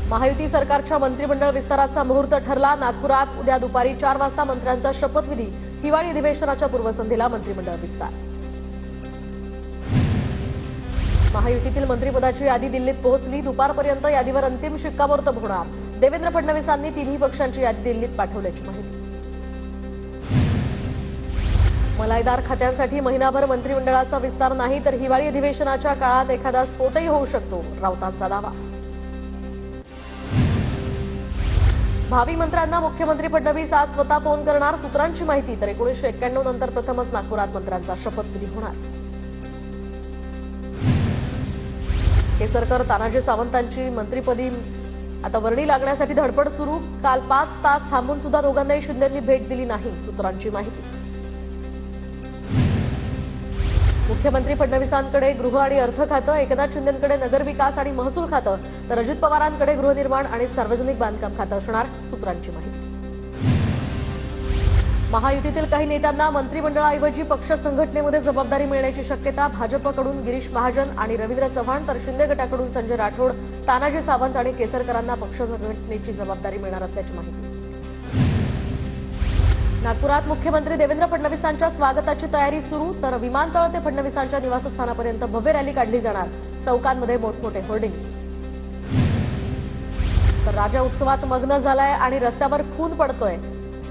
महायुती सरकारच्या मंत्रिमंडळ विस्ताराचा मुहूर्त ठरला। नागपुरात उद्या दुपारी 4 वाजता मंत्र्यांचा शपथविधी। हिवाळी अधिवेशनाच्या पूर्वसंध्येला मंत्रिमंडळ विस्तार। महायुतीतील मंत्रिपदाची यादी दिल्लीत पोहोचली। दुपारपर्यंत यादीवर अंतिम शिक्कामोर्तब होणार। देवेंद्र फडणवीसांनी तिन्ही पक्षांची यादी दिल्लीत पाठवल्याची माहिती। मलाईदार खात्यांसाठी महिनाभर मंत्रिमंडळाचा विस्तार नाही तर हिवाळी अधिवेशनाच्या काळात एखादा स्फोटही होऊ शकतो, राऊतांचा दावा। भावी मंत्र्यांना मुख्यमंत्री फडणवीस आज स्वतः फोन करणार। सूत्रांची माहिती तर 1991 नंतर प्रथमच नागपुरात मंत्र्यांचा शपथविधी होणार। केसरकर तानाजी सावंतांची मंत्रिपदी आता वर्णी लागण्यासाठी धडपड सुरू। काल 5 तास थांबून सुद्धा दोघांनाही शिंदेंनी भेट दिली नाही, सूत्रांची माहिती। मुख्यमंत्री फडणवीसांकडे गृह आणि अर्थ खातं, एकनाथ शिंदेंकडे नगरविकास आणि महसूल खातं तर अजित पवारांकडे गृहनिर्माण आणि सार्वजनिक बांधकाम खातं असणार, सूत्रांची माहिती। महायुतीतील काही नेत्यांना मंत्रिमंडळाऐवजी पक्ष संघटनेमध्ये जबाबदारी मिळण्याची शक्यता। भाजपकडून गिरीश महाजन आणि रवींद्र चव्हाण तर शिंदे गटाकडून संजय राठोड, तानाजी सावंत आणि केसरकरांना पक्ष संघटनेची जबाबदारी मिळणार असल्याची माहिती। नागपुरात मुख्यमंत्री देवेंद्र फडणवीसांच्या स्वागताची तयारी सुरू तर विमानतळ ते फडणवीसांच्या निवासस्थानापर्यंत भव्य रॅली काढली जाणार। चौकांमध्ये मोठमोठे होर्डिंग्स। तर राजा उत्सवात मग्न झालाय आणि रस्त्यावर खून पडतोय।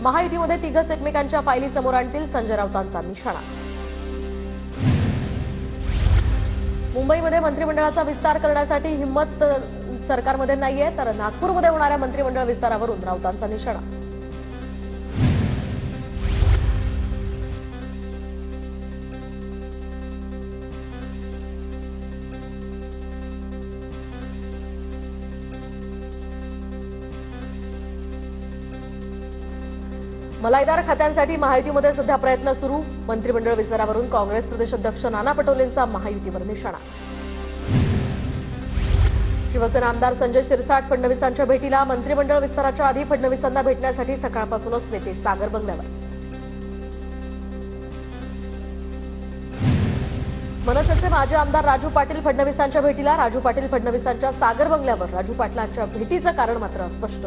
महायुतीमध्ये तिघच एकमेकांच्या फायली समोर आणतील, संजय राऊतांचा निशाणा। मुंबईमध्ये मंत्रिमंडळाचा विस्तार करण्यासाठी हिम्मत सरकारमध्ये नाहीये तर नागपूरमध्ये होणाऱ्या मंत्रिमंडळ विस्तारावरून राऊतांचा निशाणा। मलाईदार खात्यांसाठी महायुतीमध्ये सध्या प्रयत्न सुरू। मंत्रिमंडळ विस्तारावरून काँग्रेस प्रदेश अध्यक्ष नाना पटोलेंचा महायुतीवर निशाणा। शिवसेना आमदार संजय शिरसाट फडणवीसांच्या भेटीला। मंत्रिमंडळ विस्ताराच्या आधी फडणवीसांना भेटण्यासाठी सकाळपासूनच नेते सागर बंगल्यावर। मनसेचे माजी आमदार राजू पाटील फडणवीसांच्या भेटीला। राजू पाटील फडणवीसांच्या सागर बंगल्यावर। राजू पाटलांच्या भेटीचं कारण मात्र अस्पष्ट।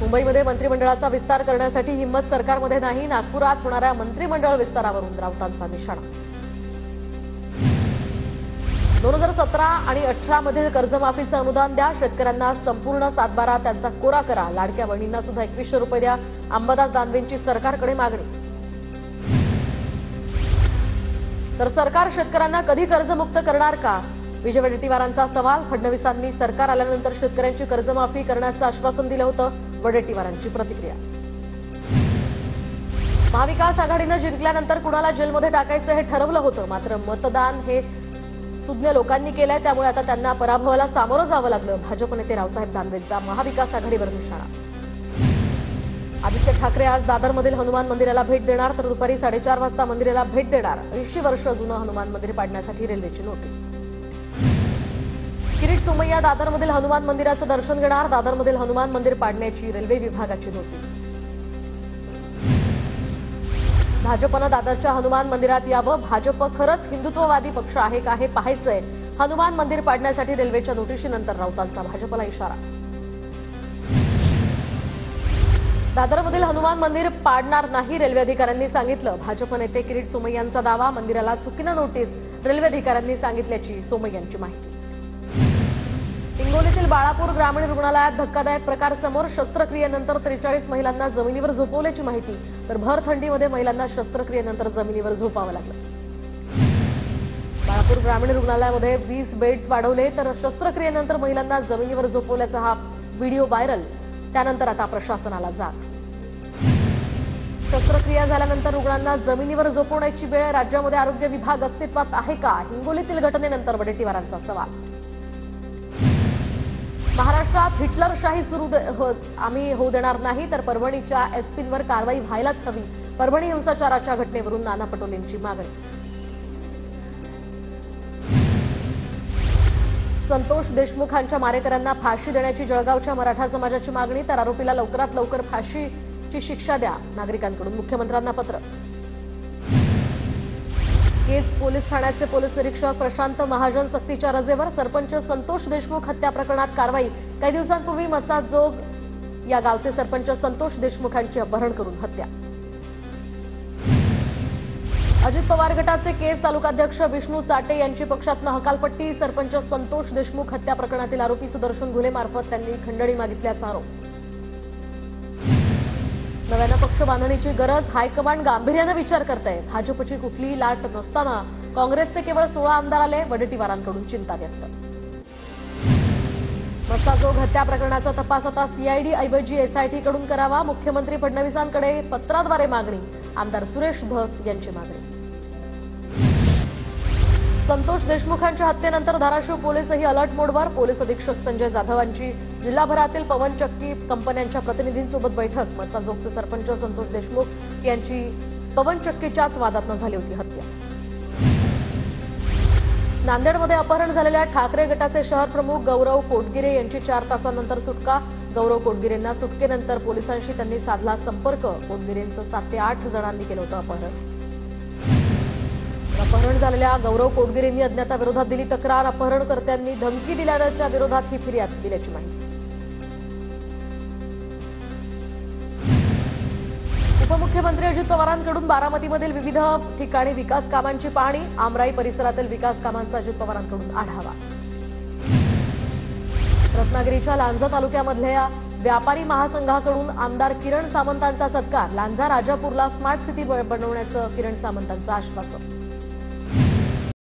मुंबईमध्ये मंत्रिमंडळाचा विस्तार करण्यासाठी हिम्मत सरकारमध्ये नाही। नागपुरात होणाऱ्या मंत्रिमंडळ विस्तारावरून राऊतांचा निशाणा। 2017 आणि 18 मधील कर्जमाफीचं अनुदान द्या। शेतकऱ्यांना संपूर्ण 7/12 त्यांचा कोरा करा। लाडक्या बहिणींना सुद्धा 2100 रुपये द्या। अंबादास दानवेंची सरकारकडे मागणी। तर सरकार शेतकऱ्यांना कधी कर्जमुक्त करणार का? विजय वडेट्टीवारांचा सवाल। फडणवीसांनी सरकार आल्यानंतर शेतकऱ्यांची कर्जमाफी करण्याचं आश्वासन दिलं होतं, वडेट्टीवारांची प्रतिक्रिया। महाविकास आघाडीनं जिंकल्यानंतर कुणाला जेलमध्ये टाकायचं हे ठरवलं होतं, मात्र मतदान हे सुज्ञ लोकांनी केलंय, त्यामुळे आता त्यांना पराभवाला सामोरं जावं लागलं। भाजप नेते रावसाहेब दानवेंचा महाविकास आघाडीवर निशाणा। आदित्य ठाकरे आज दादरमधील हनुमान मंदिराला भेट देणार तर दुपारी 4:30 वाजता मंदिराला भेट देणार। 80 वर्ष जुनं हनुमान मंदिर पाडण्यासाठी रेल्वेची नोटीस। किरीट सोमय्या दादरमधील हनुमान मंदिराचं दर्शन घेणार। दादरमधील हनुमान मंदिर पाडण्याची रेल्वे विभागाची नोटीस। भाजपनं दादरच्या हनुमान मंदिरात यावं। भाजप खरंच हिंदुत्ववादी पक्ष आहे का हे पाहायचंय। हनुमान मंदिर पाडण्यासाठी रेल्वेच्या नोटीशीनंतर राऊतांचा भाजपला इशारा। दादरमधील हनुमान मंदिर पाडणार नाही, रेल्वे अधिकाऱ्यांनी सांगितलं। भाजप नेते किरीट सोमय्यांचा दावा। मंदिराला चुकीनं नोटीस, रेल्वे अधिकाऱ्यांनी सांगितल्याची सोमय्यांची माहिती। हिंगोलीतील बाळापूर ग्रामीण रुग्णालयात धक्कादायक प्रकार समोर। शस्त्रक्रियेनंतर 43 महिलांना जमिनीवर झोपवल्याची माहिती तर भर थंडीमध्ये महिलांना शस्त्रक्रियेनंतर जमिनीवर झोपावं लागलं। बाळापूर ग्रामीण रुग्णालयामध्ये 20 बेड्स वाढवले तर शस्त्रक्रियेनंतर महिलांना जमिनीवर झोपवल्याचा हा व्हिडिओ व्हायरल। त्यानंतर आता प्रशासनाला जाग। शस्त्रक्रिया झाल्यानंतर रुग्णांना जमिनीवर झोपवण्याची वेळ राज्यामध्ये आरोग्य विभाग अस्तित्वात आहे का? हिंगोलीतील घटनेनंतर वडेट्टीवारांचा सवाल। महाराष्ट्रात हिटलरशाही आम्ही होऊ देणार नाही तर परभणीच्या एसपींवर कारवाई व्हायलाच हवी। परभणी हिंसाचाराच्या घटनेवरून नाना पटोलेंची मागणी। संतोष देशमुखांच्या मारेकऱ्यांना फाशी देण्याची जळगावच्या मराठा समाजाची मागणी तर आरोपीला लवकरात लवकर फाशीची शिक्षा द्या। नागरिकांकडून मुख्यमंत्र्यांना पत्र। केज पोलीस ठाण्याचे पोलीस निरीक्षक प्रशांत महाजन सक्तीच्या रजेवर. सरपंच संतोष देशमुख हत्या प्रकरणात कारवाई. काही दिवसांपूर्वी मसाजोग या गावचे सरपंच संतोष देशमुख यांची अपहरण करून हत्या. अजित पवार गटाचे केज तालुकाध्यक्ष विष्णू चाटे यांची पक्षातनं हकालपट्टी. सरपंच संतोष देशमुख हत्या प्रकरणातील आरोपी सुदर्शन घुलेमार्फत त्यांनी खंडणी मागितल्याचा आरोप. नव्यानं पक्ष बांधणीची गरज. हायकमांड गांभीर्यानं विचार करतंय. भाजपची कुठलीही लाट नसताना काँग्रेसचे केवळ 16 आमदार आले. वडेट्टीवारांकडून चिंता व्यक्त. मसाजोग हत्या प्रकरणाचा तपास आता सीआयडी ऐवजी एसआयटी कडून करावा. मुख्यमंत्री फडणवीसांकडे पत्राद्वारे मागणी. आमदार सुरेश धस यांची मागणी. संतोष देशमुखांच्या हत्येनंतर धाराशिव पोलीसही अलर्ट मोडवर. पोलीस अधीक्षक संजय जाधवांची जिल्हाभरातील पवनचक्की कंपन्यांच्या प्रतिनिधींसोबत बैठक. मसाजोगचे सरपंच संतोष देशमुख यांची पवनचक्कीच्याच वादातनं झाली होती हत्या. नांदेडमध्ये अपहरण झालेल्या ठाकरे गटाचे शहर प्रमुख गौरव कोटगिरे यांची 4 तासांनंतर सुटका. गौरव कोटगिरेंना सुटकेनंतर पोलिसांशी त्यांनी साधला संपर्क. कोटगिरेंचं 7 ते 8 जणांनी केलं होतं अपहरण. अपहरण झालेल्या गौरव कोटगिरेंनी अज्ञाताविरोधात दिली तक्रार. अपहरणकर्त्यांनी धमकी दिल्याच्या विरोधात ही फिर्याद दिल्याची माहिती. उपमुख्यमंत्री अजित पवारांकडून बारामतीमधील विविध ठिकाणी विकास कामांची पाहणी. आमराई परिसरातील विकास कामांचा अजित पवारांकडून आढावा. रत्नागिरीच्या लांजा तालुक्यामधल्या व्यापारी महासंघाकडून आमदार किरण सामंतांचा सत्कार. लांजा राजापूरला स्मार्ट सिटी बनवण्याचं किरण सामंतांचं आश्वासन.